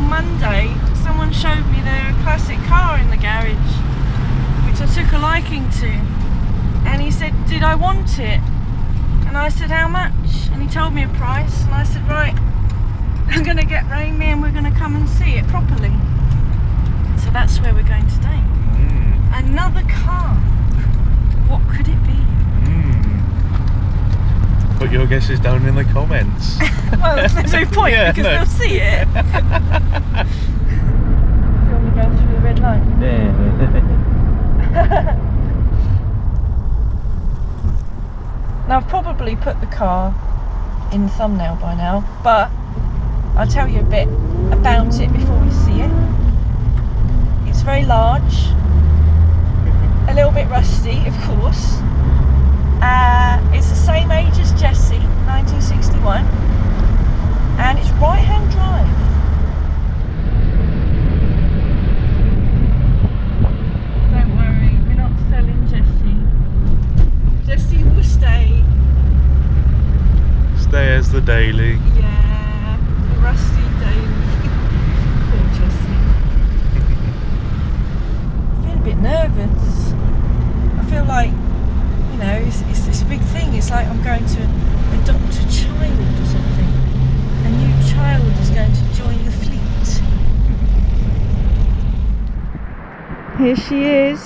on Monday, someone showed me their classic car in the garage, which I took a liking to. And he said, did I want it? And I said, how much? And he told me a price, and I said, right, I'm going to get Raimi and we're going to come and see it properly. So that's where we're going today. Another car. What could it be? Put your guesses down in the comments. Well, there's no point because they'll see it. You want me going through the red light? Yeah. Now I've probably put the car in the thumbnail by now, but I'll tell you a bit about it before we see it. It's very large, a little bit rusty, of course. It's the same age as Jessie, 1961, and it's right-hand drive. Don't worry, we're not selling Jessie. Jessie will stay. Stay as the daily. Yeah, the rusty daily. Poor Jessie. I feel a bit nervous. I feel like, you know, it's this big thing. It's like I'm going to adopt a child or something. A new child is going to join the fleet. Here she is.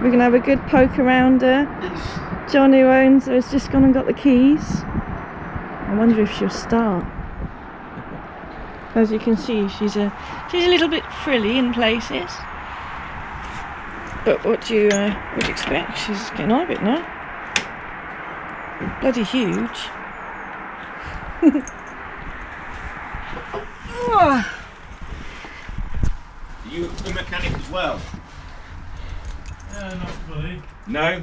We're going to have a good poke around her. John, who owns her, has just gone and got the keys. I wonder if she'll start. As you can see, she's a little bit frilly in places. But what do you expect? She's getting on a bit now. Bloody huge. Are you the mechanic as well? Not fully. No?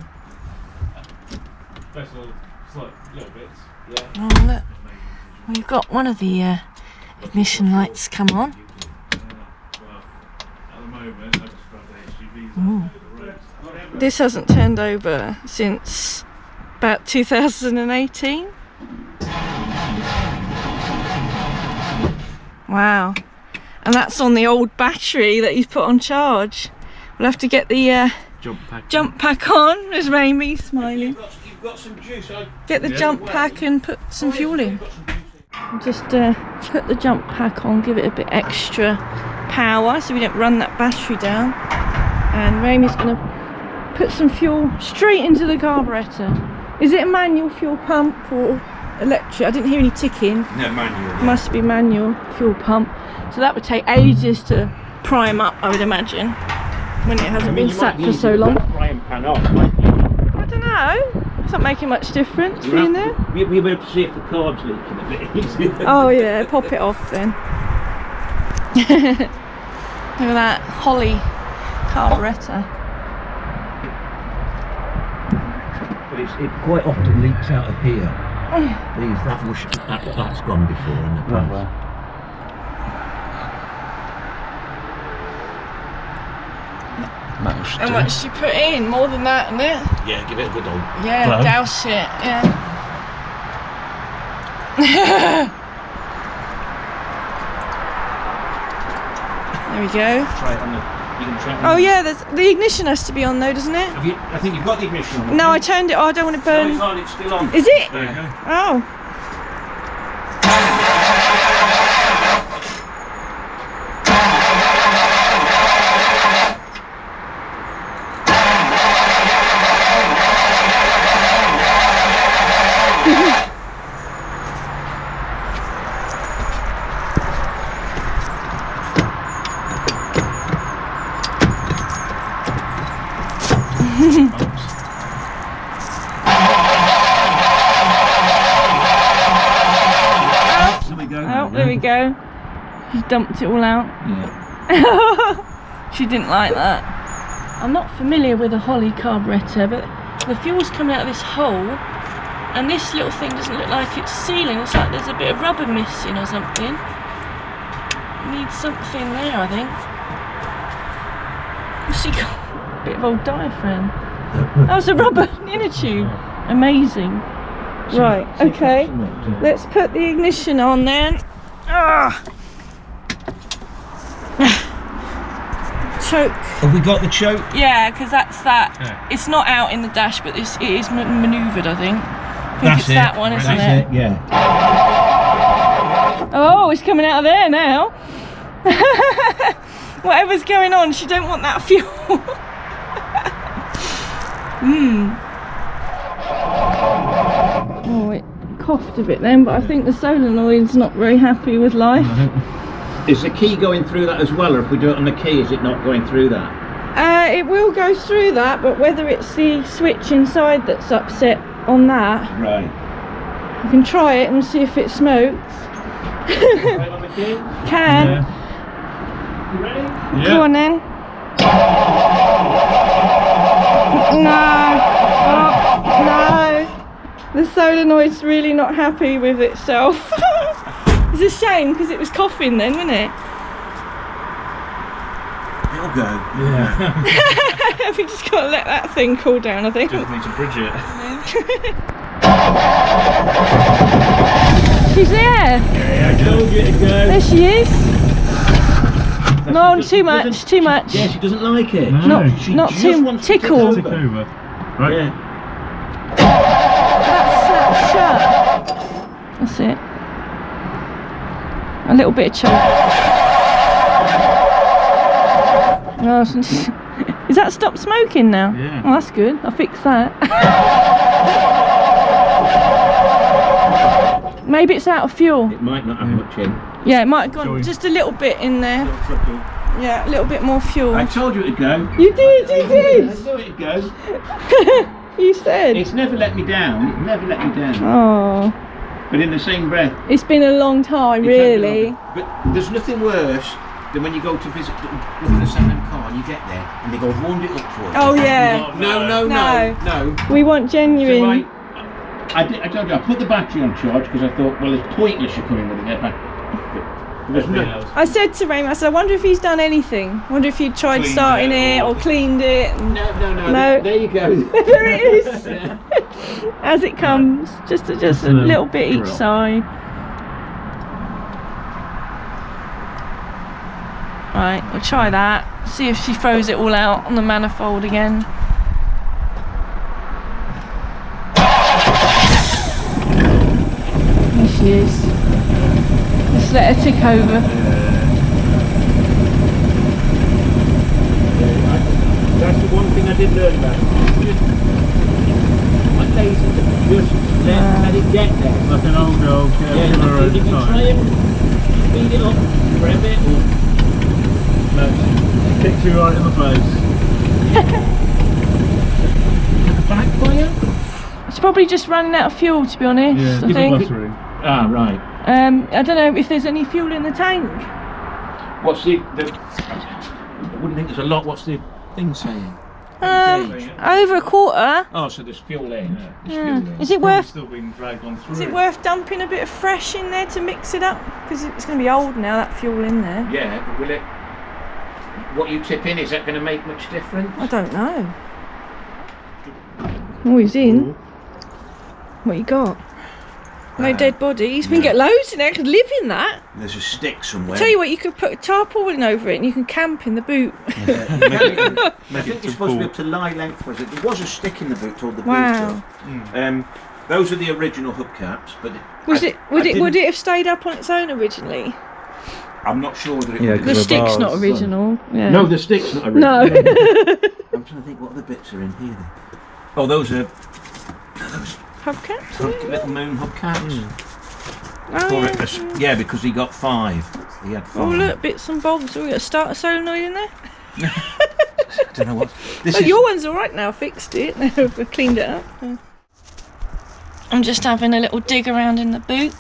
Special, slight little bits. Yeah. Oh look, we've got one of the ignition lights come on. Well, at the moment, I just drive the SUVs Ooh. over the roads. This hasn't turned over since about 2018. Wow. And that's on the old battery that he's put on charge. We'll have to get the jump pack on. There's Raimi smiling. You've got some juice. Get the jump pack and put some fuel in. Just put the jump pack on, give it a bit extra power so we don't run that battery down. And Raimi's going to put some fuel straight into the carburettor. Is it a manual fuel pump or electric? I didn't hear any ticking. No, manual. Yeah. Must be manual fuel pump. So that would take ages to prime up, I would imagine, when it hasn't been sat for so long. Frying pan off, I don't know. It's not making much difference being there. We'll be able to see if the carb's leaking a bit easier. Oh yeah, pop it off then. Look at that holly carburettor. But it quite often leaks out of here. That's gone before in the past. How much do you put in? More than that, isn't it? Yeah, give it a good old. Yeah, blow. douse it, yeah. There we go. Try it on the. You can try it on Oh yeah, the ignition has to be on though, doesn't it? I think you've got the ignition on. No, I turned it. Oh, I don't want to No, burn. it's on. It's still on. Is it? There you go. Oh. Oh, there we go. She dumped it all out. Yeah. She didn't like that. I'm not familiar with a Holly carburettor, but the fuel's coming out of this hole, and this little thing doesn't look like it's sealing. It's like there's a bit of rubber missing or something. Needs something there, I think. What's she got? A bit of old diaphragm. That was a rubber inner tube. Amazing. Right, okay. Let's put the ignition on then. Ah! choke. Have we got the choke? Yeah, because that's that. Yeah. It's not out in the dash, but it is manoeuvred, I think. I think That's it's it. that one, isn't That's it? it, yeah. Oh, it's coming out of there now. Whatever's going on, she don't want that fuel. Oh, it coughed a bit then, but I think the solenoid's not very happy with life. Is the key going through that as well, or if we do it on the key, is it not going through that? It will go through that, but whether it's the switch inside that's upset on that, Right. you can try it and see if it smokes. Right on the key? Can. You ready? Yeah. Go on then. No. Oh, no. The solenoid's really not happy with itself. It's a shame because it was coughing then, wasn't it? It'll go. Yeah. We just got to let that thing cool down, I think. Just need to bridge it. She's there. I told you to go. There she is. No, She too much, doesn't- too much. Yeah, she doesn't like it. No. Not She too just wants to tickle. Tick over. Right. Yeah. That's shut. That's it. A little bit of choke. Oh, is that stopped smoking now? Yeah. Oh, that's good. I'll fix that. Maybe it's out of fuel. It might not have much in. Yeah, it might have gone Joey. just a little bit in there. Yeah, a little bit more fuel. I told you to go. You did, you I did. knew it to go. You said. It's never let me down. It never let me down. Oh, But in the same breath, it's been a long time, it can't be really. long. But there's nothing worse than when you go to visit look at the second car and you get there and they go warmed it up for you. Oh yeah. No. We want So genuine. I told you I put the battery on charge because I thought, well, it's pointless you coming with it. There's Everything no. else. I said to Raymond, I said, I wonder if he's done anything. I wonder if he'd tried Cleaned starting it it or- or cleaned it. And No. No. There you go. there it is. As it comes, just a little bit each drop. side. Right, we'll try that. See if she throws it all out on the manifold again. There she is. Let's let her tick over. That's the one thing I did learn about it. I'm lazy to just let it get there. Like an old girl, Yeah, give her if you own try time. and speed it up, rev it, or No, kicks you right in the face. backfire. It's probably just running out of fuel, to be honest. Yeah, I give think. a buttering. Ah, right. I don't know if there's any fuel in the tank. What's the I wouldn't think there's a lot. What's the thing saying? Over a quarter. Oh, so there's fuel in. Yeah. There's Yeah. fuel in. Is it Probably worth? still being dragged on through. Is it worth dumping a bit of fresh in there to mix it up? Because it's going to be old now. That fuel in there. Yeah, but will it? What you tip in, is that going to make much difference? I don't know. Oh, he's in. What you got? No dead bodies. We can get loads in there. I could live in that. There's a stick somewhere. Tell you what, you could put a tarpaulin over it and you can camp in the boot. I think you're supposed to be able to lie lengthwise. There was a stick in the boot told the Wow. boot. Those are the original hubcaps, but Would didn't- it have stayed up on its own originally? I'm not sure that it Yeah, would The have. stick's not original. Yeah. No, the stick's not original. No. I'm trying to think what other bits are in here then. Oh, those are Hubcaps? little moon hubcaps. Oh, Or yeah. yeah, because he got 5. He had 5. Oh look, bits and bobs. We got a starter solenoid in there. I don't know what. This Oh, is your one's all right now. Fixed it. We've cleaned it up. I'm just having a little dig around in the boot,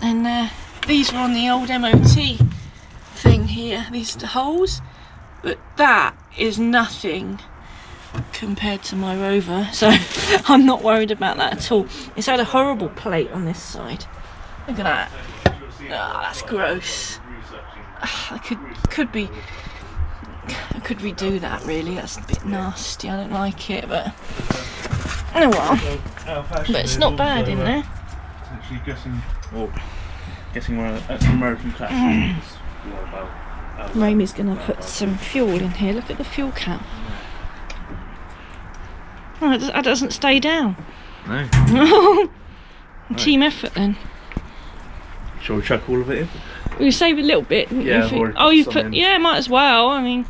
and these were on the old MOT thing here. These are the holes, but that is nothing compared to my Rover, so I'm not worried about that at all. It's had a horrible plate on this side. Look at that. Oh, that's gross. I could redo that really. That's a bit nasty. I don't like it, but oh well. But it's not bad in there. Actually guessing one of the American classics. More about Ramey's going to put some fuel in here. Look at the fuel cap. Oh, that doesn't stay down. No. Team effort then. Shall we chuck all of it in? We save a little bit. Yeah. Oh, you put. Yeah, might as well. I mean,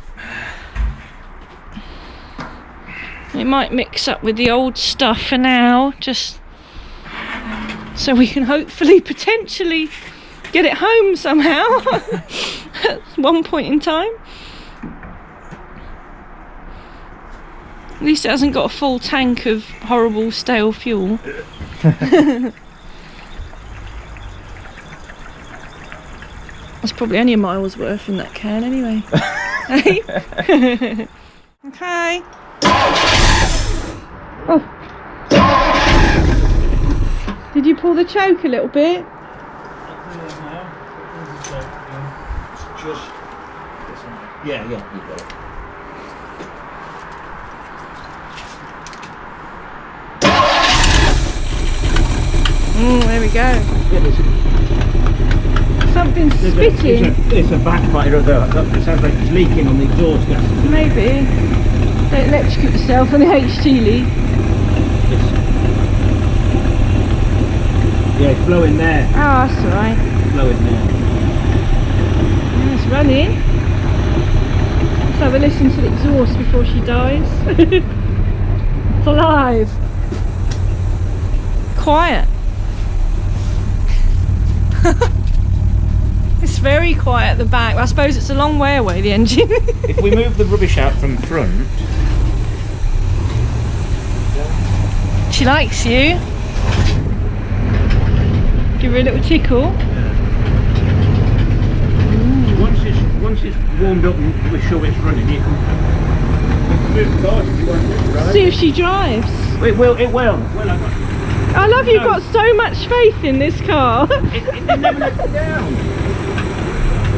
it might mix up with the old stuff for now, just so we can hopefully, potentially, get it home somehow at one point in time. At least it hasn't got a full tank of horrible stale fuel. That's probably only a mile's worth in that can anyway. Hey? Okay. Oh. Did you pull the choke a little bit? Just. Yeah, you got it. There we go. Something's spitting. It's a backfire though. It sounds like it's leaking on the exhaust gas. Maybe. Don't electrocute yourself on the HT lead. Yeah, it's flowing there. Oh, that's alright. It's flowing there. Yeah, it's running. Let's have a listen to the exhaust before she dies. It's alive. Quiet. It's very quiet at the back. I suppose it's a long way away, the engine. If we move the rubbish out from front. She likes you. Give her a little tickle. Once it's warmed up and we're sure it's running, you can move the cars if you want to drive. See if she drives. It will. Well, I love you've got so much faith in this car. it never lets me down.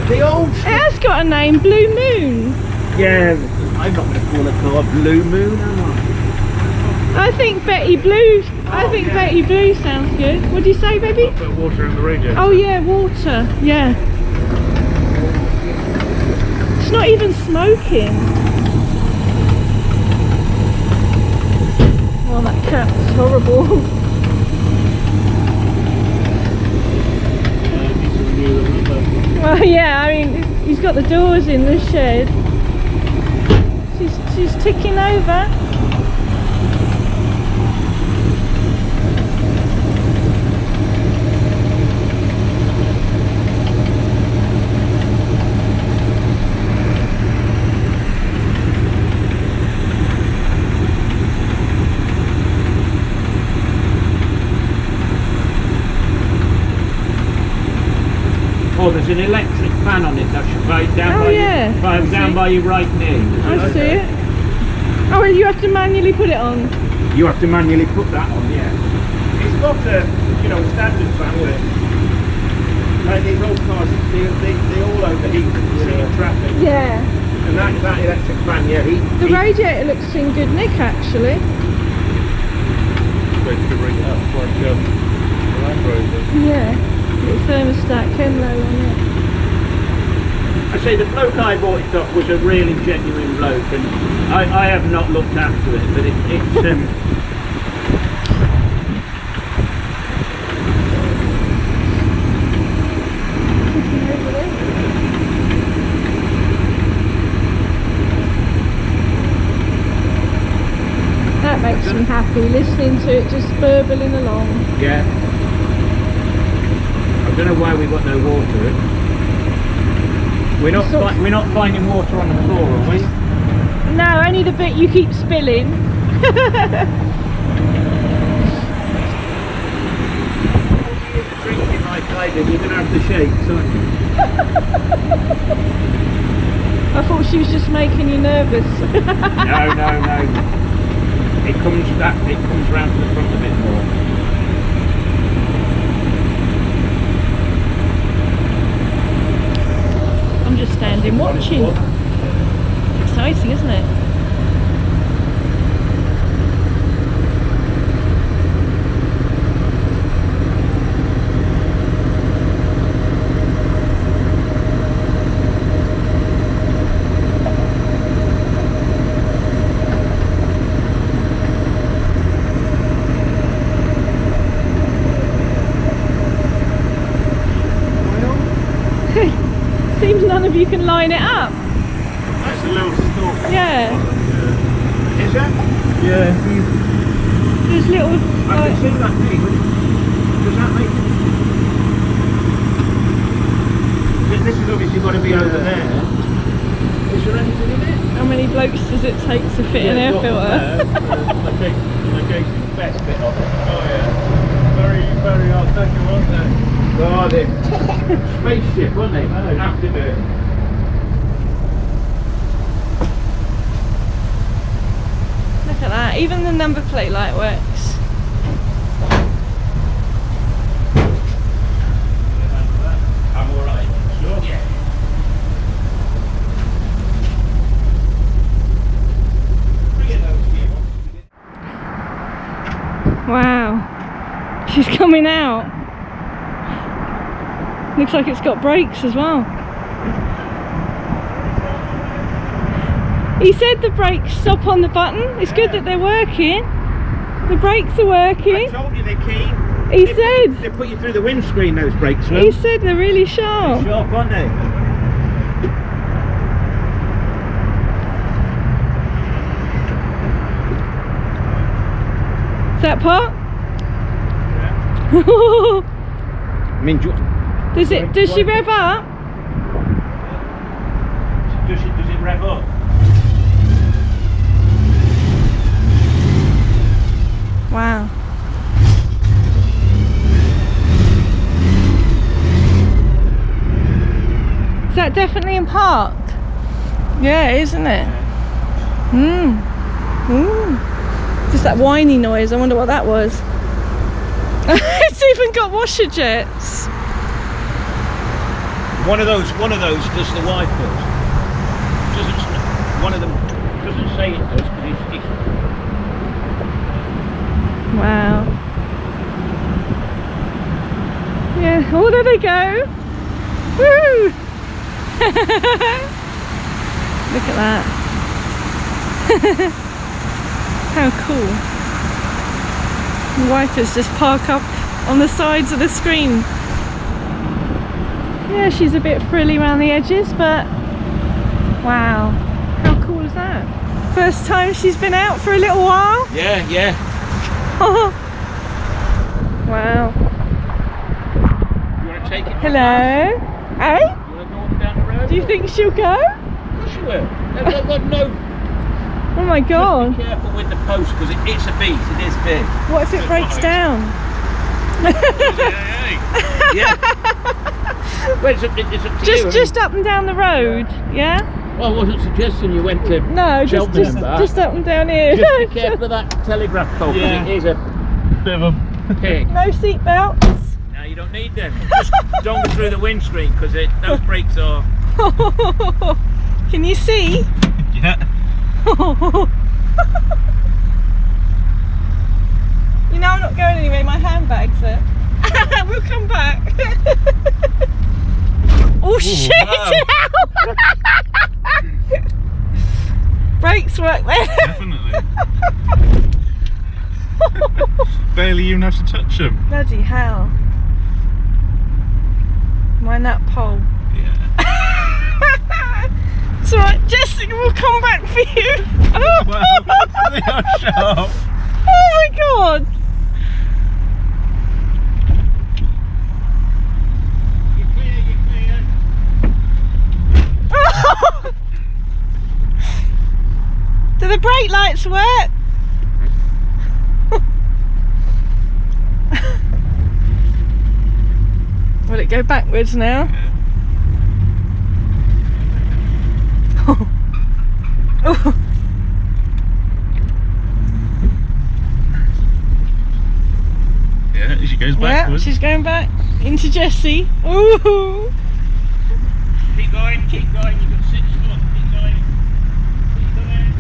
The old. It has got a name, Blue Moon. Yeah, I'm not going to call a car Blue Moon, am I? I think Betty Blue. I think Betty Blue sounds good. What do you say, baby? Put water in the radio. Oh yeah, water. Yeah. It's not even smoking. Oh, that cat's horrible. Well, yeah, I mean, he's got the doors in the shed. She's ticking over. Oh, there's an electric fan on it. That's right down by your right knee. I see it. Oh, and you have to manually put it on. You have to manually put that on, yeah. It's got a, standard fan with it. Like these old cars, they all overheat in traffic. Yeah. And that electric fan, yeah, the radiator looks in good nick, actually. Supposed to ring it up like Land Rover. Yeah. Little thermostat, Kenlo on it. I say the bloke I bought it off was a really genuine bloke, and I have not looked after it, but it's That makes me happy, listening to it just burbling along. yeah. I don't know why we've got no water. We're not finding water on the floor, are we? No, only the bit you keep spilling. Drinking like I did, you're going to have to shake, aren't you? I thought she was just making you nervous. No. It comes round to the front a bit more. I'm just standing watching. It's exciting, isn't it? you can line it up. That's a little stalk. Yeah. Is that? Yeah. There's little. I can see that thing. Does that make it? This is obviously got to be over there. Is there anything in it? How many blokes does it take to fit an air filter? The best bit of it. Oh yeah. Very, very hard second, wasn't it? God, it. Spaceship, wasn't it? I don't have to do it. Look at that. Even the number plate light works. I'm alright. Sure. Yeah. Wow. She's coming out. Looks like it's got brakes as well. He said the brakes stop on the button. It's good that they're working. The brakes are working. I told you they're keen. He said. They put you through the windscreen, those brakes, Lou. He said they're really sharp. Sharp, aren't they? Is that part? I mean, Does she rev up? does it rev up? Wow. Is that definitely in park? Yeah, isn't it? Just that whiny noise. I wonder what that was. It's even got washer jets. One of those does the wipers. One of them doesn't say it does because it's Wow. Yeah. Oh, there they go. Woo! Look at that. How cool. The wipers just park up on the sides of the screen. Yeah, she's a bit frilly around the edges, but wow, how cool is that? First time she's been out for a little while? Yeah, yeah. Wow. You want to take it? Hello? Hey? You want to go up down the road? Do you think she'll go? Of course you will. They've got no... Oh my god. Be careful with the post because it's a beast, it is big. What if it breaks down? Yeah. Well, it's up to you. Just up and down the road, yeah? Well, I wasn't suggesting you went to No, just up and down here. Just be careful of that telegraph pole because Yeah. it is a Bit of a pig. No seat belts. No, you don't need them. Just don't go through the windscreen because those brakes are... Can you see? yeah. You know I'm not going anywhere, my handbag's there. We'll come back. Oh shit! Wow. Brakes work there. Definitely. Barely even have to touch them. Bloody hell. Mind that pole. Yeah. It's alright, Jessica will come back for you. Wow, they are sharp. Oh my god. You're clear, you're clear. Do the brake lights work? Will it go backwards now? Oh. Yeah, she goes Yeah, backwards. she's going back into Jessie. Ooh. Keep going, you've got 6 foot, keep going. Keep going.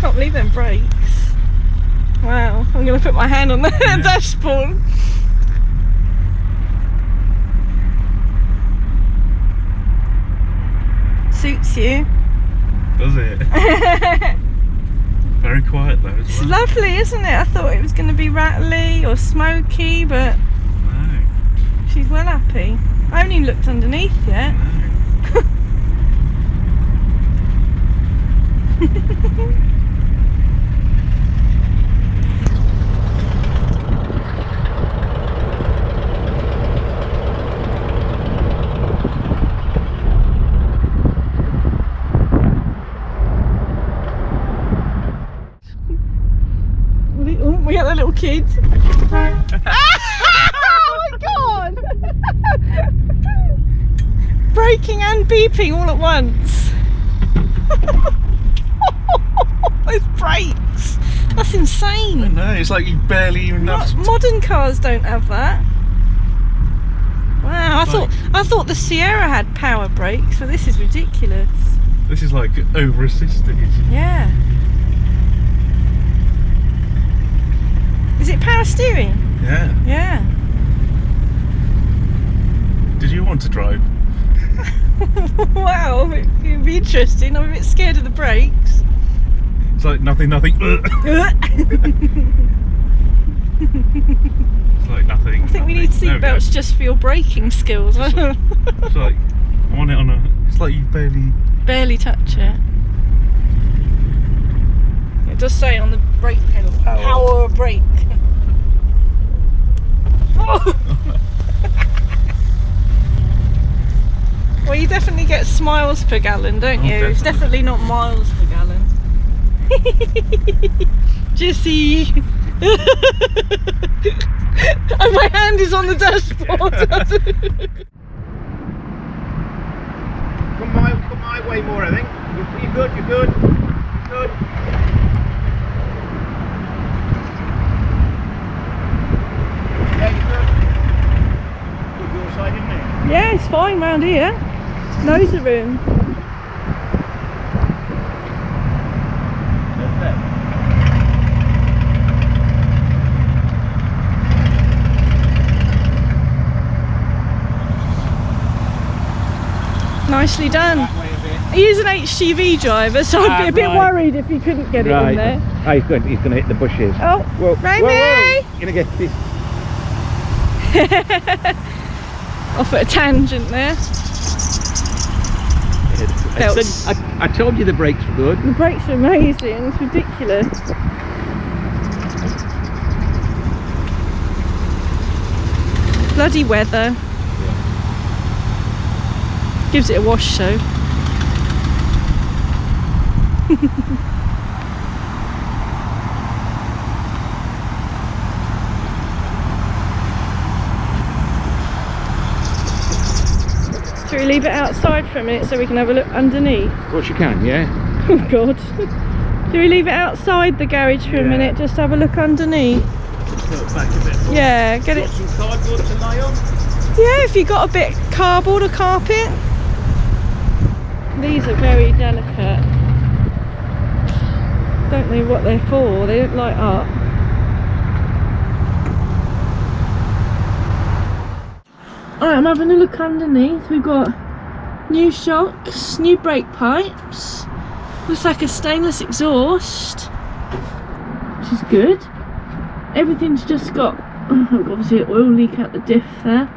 Can't believe them brakes. Wow, I'm going to put my hand on the dashboard. Suits you. Does it? Very quiet though as It's well. lovely, isn't it? I thought it was going to be rattly or smoky, but No, she's well happy. I haven't even looked underneath yet. no. Oh, we got the little kid. Oh my god! Braking and beeping all at once. Those brakes. That's insane. No, it's like you barely even have to... Modern cars don't have that. Wow, I thought the Sierra had power brakes, but this is ridiculous. This is like over-assisted. Yeah. Is it power steering? Yeah. Yeah. Did you want to drive? Wow, it'd be interesting. I'm a bit scared of the brakes. It's like nothing. It's like nothing. I think we need seatbelts just for your braking skills. It's like I'm on it on a. It's like you barely touch it. It does say on the brake pedal, power brake. Well, you definitely get smiles per gallon, don't you? Definitely. It's definitely not miles per gallon. Jesse. And my hand is on the dashboard. Come my way more, I think. You're good, you're good. You're good. Yeah, you're good. Good your side, isn't it? Yeah, it's fine round here. Loads of room. Perfect. Nicely done. That way a bit. He is an HGV driver, so I'd be a bit right. worried if he couldn't get it in there. Oh, he's going to hit the bushes. Oh, Whoa, Raimi! You're going to get this. Off at a tangent there. I told you the brakes were good. The brakes are amazing, it's ridiculous. Bloody weather. Gives it a wash though. Should we leave it outside for a minute so we can have a look underneath? Of course you can, yeah. Oh god. Should we leave it outside the garage for a minute just to have a look underneath? Tilt back a bit. Yeah, get it. Got some cardboard to lie on? Yeah, if you got a bit of cardboard or carpet. These are very delicate. Don't know what they're for, they don't light up. Alright, I'm having a look underneath. We've got new shocks, new brake pipes. Looks like a stainless exhaust, which is good. Everything's just got, obviously an oil leak out the diff there.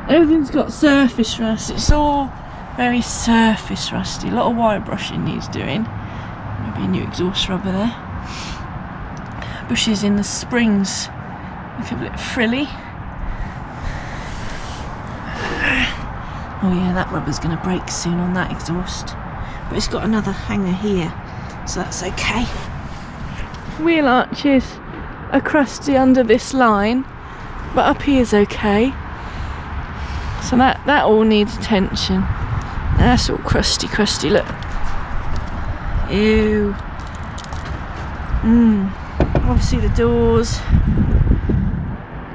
Everything's got surface rust. It's all very surface rusty. A lot of wire brushing needs doing. Maybe a new exhaust rubber there. Bushes in the springs look a bit frilly. Oh yeah, that rubber's going to break soon on that exhaust. But it's got another hanger here, so that's okay. Wheel arches are crusty under this line, but up here's okay. So that all needs attention. That's all crusty, look. Ew. Obviously the doors.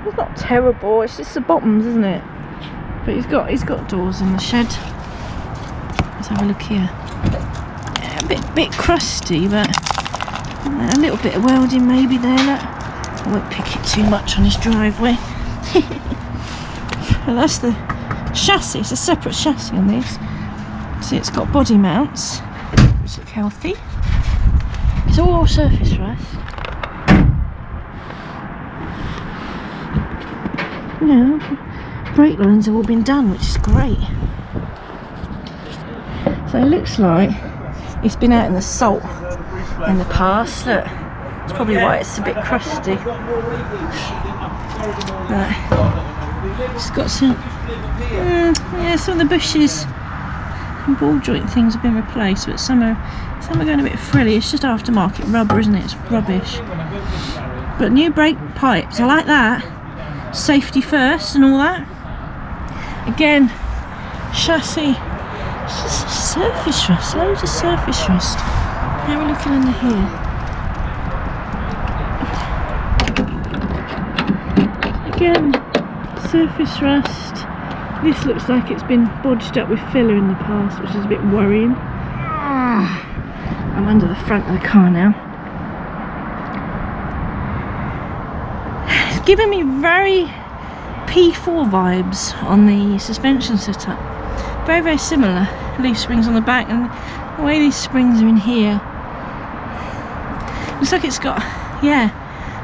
It's not terrible, it's just the bottoms, isn't it? But he's got doors in the shed. Let's have a look here. Yeah, a bit crusty, but a little bit of welding maybe there. Look. I won't pick it too much on his driveway. And that's the chassis. It's a separate chassis on this. See, it's got body mounts, which look healthy. It's all surface rust. Yeah, brake lines have all been done, which is great. So it looks like it's been out in the salt in the past. Look, it's probably why it's a bit crusty. It's got some, yeah, some of the bushes and ball joint things have been replaced, but some are going a bit frilly. It's just aftermarket rubber, isn't it? It's rubbish. But new brake pipes, I like that. Safety first and all that. Again, chassis, it's just surface rust, loads of surface rust. How are we looking under here? Again, surface rust. This looks like it's been bodged up with filler in the past, which is a bit worrying. I'm under the front of the car now. It's giving me very P4 vibes on the suspension setup. Very, very similar. Leaf springs on the back, and the way these springs are in here. Looks like it's got, yeah,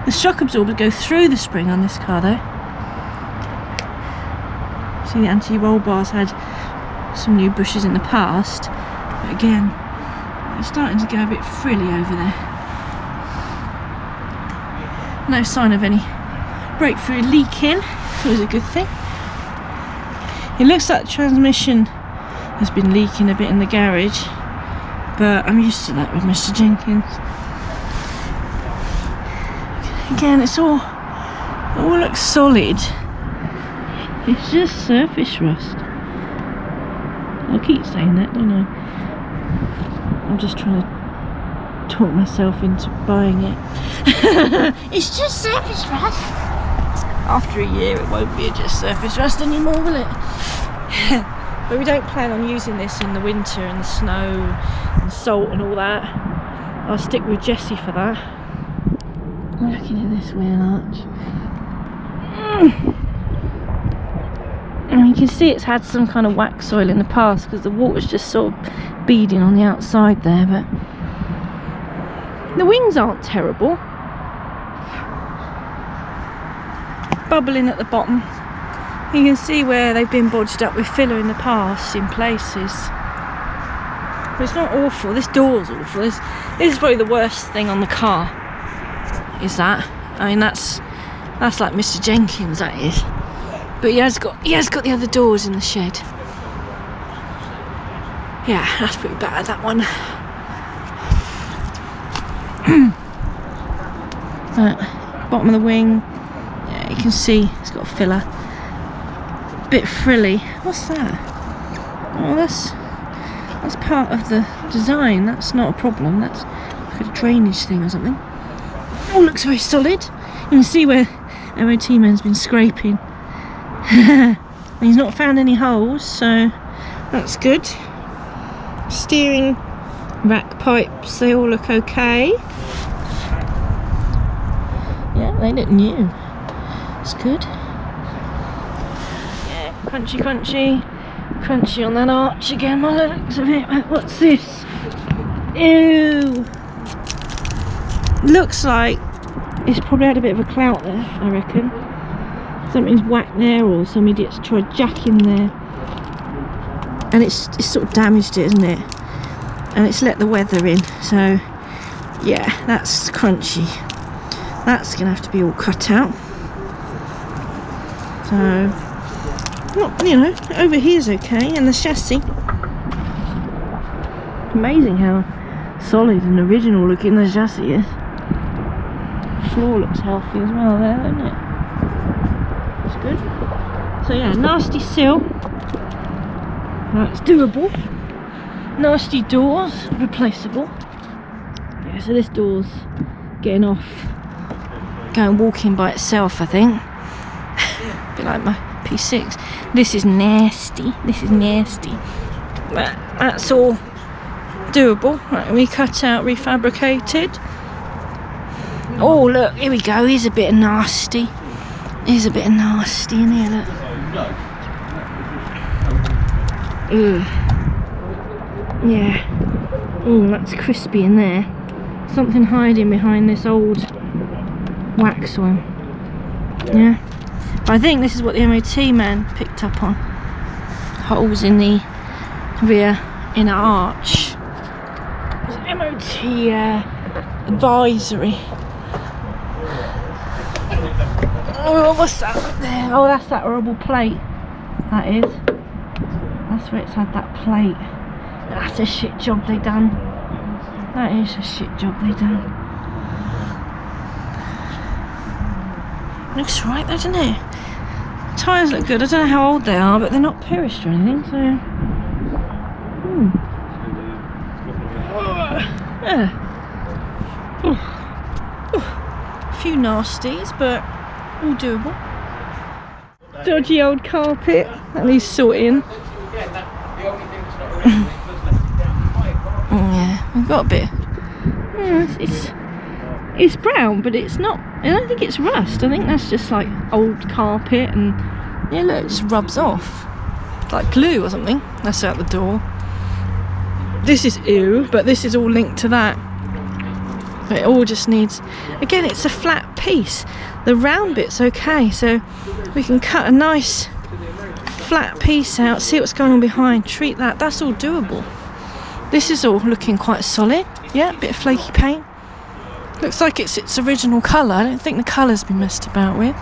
the shock absorbers go through the spring on this car though. See, the anti-roll bars had some new bushes in the past, but again, it's starting to go a bit frilly over there. No sign of any brake fluid leaking, which is a good thing. It looks like the transmission has been leaking a bit in the garage, but I'm used to that with Mr Jenkins. Again, it all looks solid. It's just surface rust. I'll keep saying that, don't I? I'm just trying to talk myself into buying it. It's just surface rust. After a year it won't be just surface rust anymore, will it? But we don't plan on using this in the winter and the snow and salt and all that. I'll stick with Jessie for that. I'm looking at this wheel arch. And you can see it's had some kind of wax oil in the past because the water's just sort of beading on the outside there, but the wings aren't terrible. Bubbling at the bottom. You can see where they've been bodged up with filler in the past in places. But it's not awful. This door's awful. This is probably the worst thing on the car. Is that? I mean, that's like Mr Jenkins, that is. But he has got the other doors in the shed. Yeah, that's pretty bad, that one. Bottom of the wing, yeah, you can see it's got a filler. Bit frilly. What's that? Oh, that's part of the design. That's not a problem. That's like a drainage thing or something. Oh, looks very solid. You can see where MOT man's been scraping. He's not found any holes, so that's good. Steering rack pipes, they all look okay. Yeah, they look new. It's good. Yeah, crunchy on that arch again. My looks of it. What's this? Ew. Looks like it's probably had a bit of a clout there, I reckon. Something's whacked there, or some idiot's tried jacking there, and it's sort of damaged it, isn't it? And it's let the weather in, so yeah, that's crunchy. That's gonna have to be all cut out. So, not, you know, over here's okay, and the chassis. Amazing how solid and original looking the chassis is. The floor looks healthy as well there, doesn't it? That's good. So yeah, nasty sill. That's doable. Nasty doors, replaceable. Yeah, so this door's getting off, going walking by itself, I think. A bit like my P6. This is nasty. This is nasty. But that's all doable. Right, we cut out, refabricated. Oh look, here we go. Here's a bit of nasty. Here's a bit of nasty in here, look. Ugh. Yeah. Oh, that's crispy in there. something hiding behind this old wax oil. Yeah. But I think this is what the MOT man picked up on. Holes in the rear inner arch. It's MOT advisory. Oh, what's that up there? Oh, that's that horrible plate. That is. That's where it's had that plate. That's a shit job they done. That is a shit job they done. Looks right though, doesn't it? Tyres look good. I don't know how old they are, but they're not perished or anything, so... Yeah. A few nasties, but all doable. Dodgy old carpet that needs sorting. Yeah, we've got a bit. It's brown, but it's not. I don't think it's rust. I think that's just like old carpet, and yeah, look, it just rubs off like glue or something. That's out the door. This is ew, but this is all linked to that. But it all just needs. Again, it's a flat piece. The round bit's okay, so we can cut a nice flat piece out. See what's going on behind. Treat that. That's all doable. This is all looking quite solid. Yeah, a bit of flaky paint. Looks like it's its original colour. I don't think the colour's been messed about with.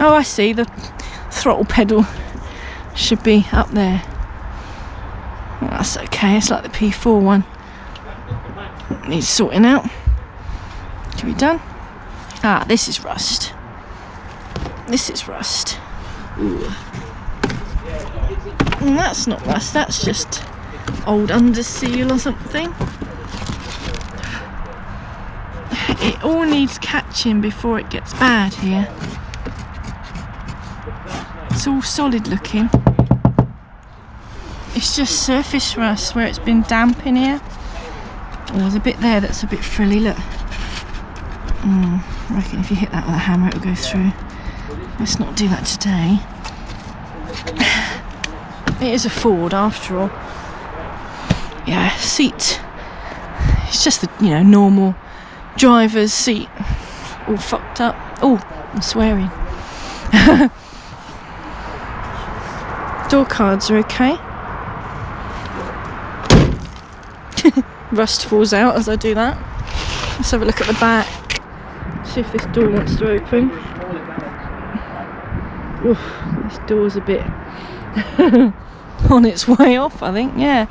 Oh, I see. The throttle pedal should be up there. That's okay. It's like the P4 one. Needs sorting out. Can be done. Ah, this is rust. This is rust. Ooh. That's not rust. That's just old underseal or something. It all needs catching before it gets bad here. It's all solid looking. It's just surface rust where it's been damp in here. Oh, there's a bit there that's a bit frilly, look. I reckon if you hit that with a hammer it'll go through. Let's not do that today. It is a Ford after all. Yeah, seat. It's just the, you know, normal driver's seat. All fucked up. Oh, I'm swearing. Door cards are okay. Rust falls out as I do that. Let's have a look at the back. See if this door wants to open. Oof, this door's a bit on its way off, I think. Yeah,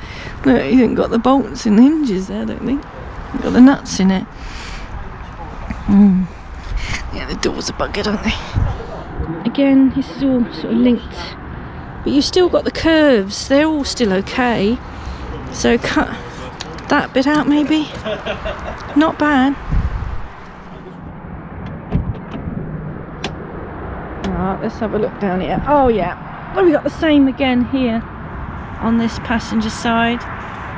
look, you haven't got the bolts in the hinges there, I don't think. You've got the nuts in it. Yeah, the doors are buggered, aren't they? Again, this is all sort of linked, but you've still got the curves. They're all still okay. So cut that bit out, maybe. Not bad. Right, let's have a look down here. Oh yeah, well, we got the same again here on this passenger side.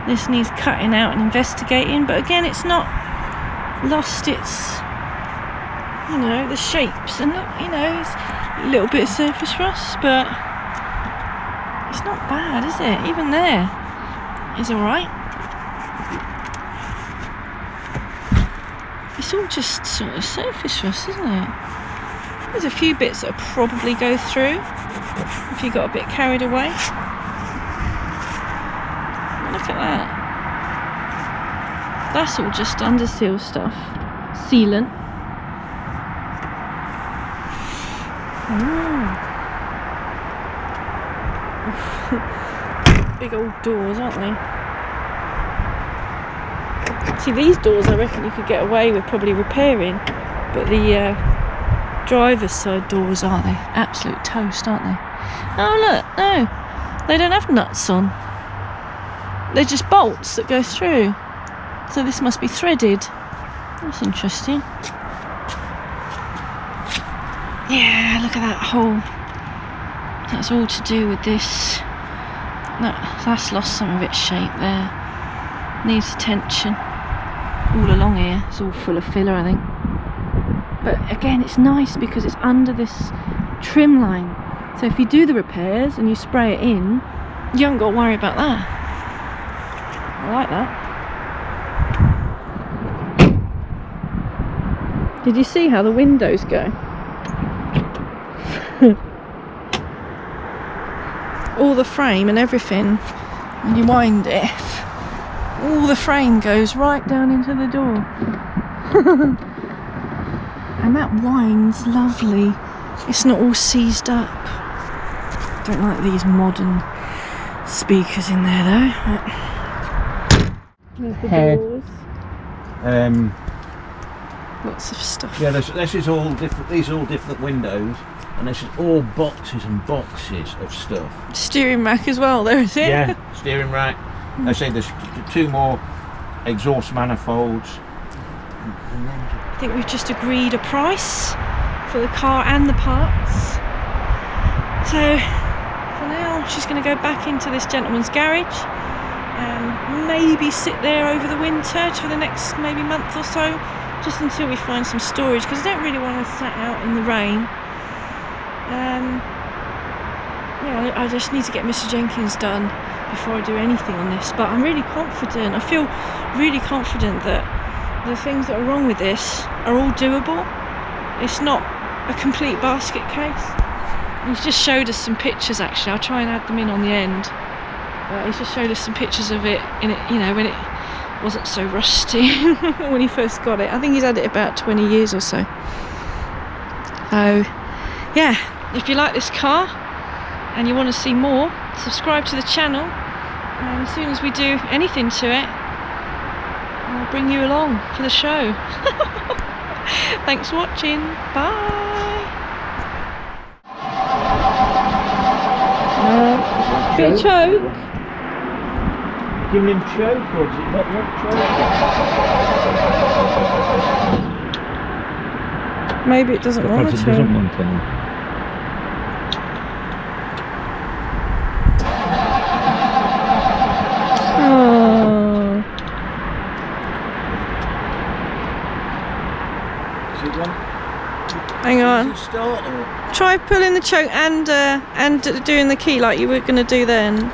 This needs cutting out and investigating, but again, it's not lost its, you know, the shapes, and look, you know, it's a little bit of surface rust, but it's not bad, is it? Even there is all right. It's all just sort of surface rust, isn't it? There's a few bits that probably go through if you got a bit carried away. Look at that. That's all just underseal stuff. Sealant. Big old doors, aren't they? See, these doors I reckon you could get away with probably repairing, but the driver's side doors, aren't they? Absolute toast, aren't they? Oh look, no, they don't have nuts on. They're just bolts that go through. So this must be threaded. That's interesting. Yeah, look at that hole. That's all to do with this. No, that's lost some of its shape there. Needs attention. All along here, it's all full of filler, I think. But again, it's nice because it's under this trim line. So if you do the repairs and you spray it in, you haven't got to worry about that. I like that. Did you see how the windows go? All the frame and everything, when you wind it, all the frame goes right down into the door. And that winds lovely. It's not all seized up. Don't like these modern speakers in there though. There's the doors. Lots of stuff. Yeah, this is all different. These are all different windows, and this is all boxes and boxes of stuff. Steering rack as well, there is it? Yeah, steering rack. I say there's 2 more exhaust manifolds. I think we've just agreed a price for the car and the parts. So for now, she's going to go back into this gentleman's garage and maybe sit there over the winter for the next maybe month or so, just until we find some storage, because I don't really want to sat out in the rain. Yeah, I just need to get Mr Jenkins done before I do anything on this, but I'm really confident. I feel really confident that the things that are wrong with this are all doable. It's not a complete basket case. He's just showed us some pictures. Actually, I'll try and add them in on the end. He's just showed us some pictures of it in it, you know, when it wasn't so rusty when he first got it. I think he's had it about 20 years or so. So yeah, if you like this car and you want to see more, subscribe to the channel, and as soon as we do anything to it, I'll bring you along for the show. Thanks for watching. Bye. Bit of choke. Giving him choke, or does it not want choke? Maybe it doesn't want to. It doesn't want any. Oh. Does it want? Hang on. Does it start or? Try pulling the choke and doing the key like you were going to do then.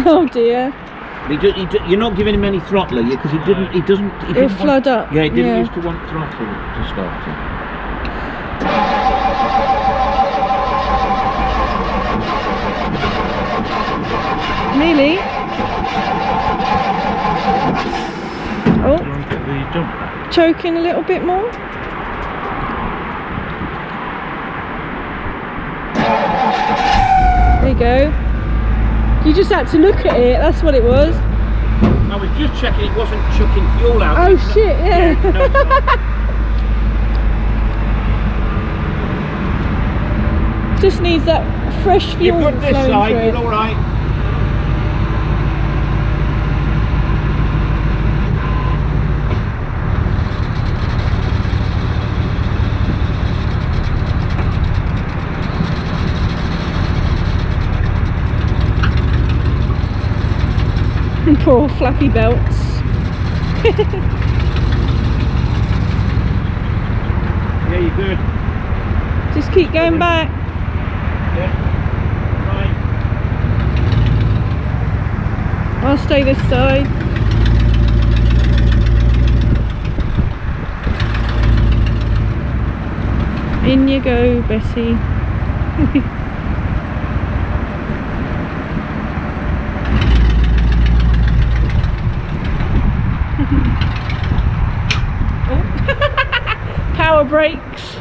Oh dear. You're not giving him any throttle, because he doesn't. It'll flood up. Yeah, he didn't used to want throttle to start it. Nearly. Oh. Do you want to get the jump back? Choking a little bit more. There you go. You just had to look at it, that's what it was. I was just checking it wasn't chucking fuel out. Oh shit, yeah. No, it's not. Just needs that fresh fuel. You've got this flowing side, through you're it. alright. Poor flappy belts. Yeah, you're good. Just keep going back. Yeah. Right. I'll stay this side. In you go, Betty. Power brakes.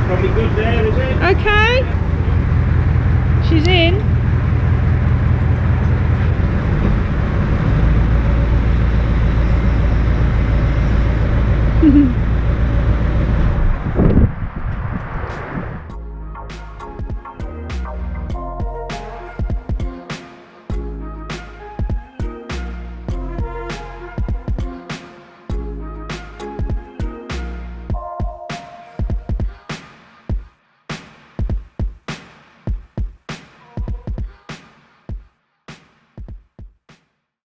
Probably good there, is it? Okay. She's in.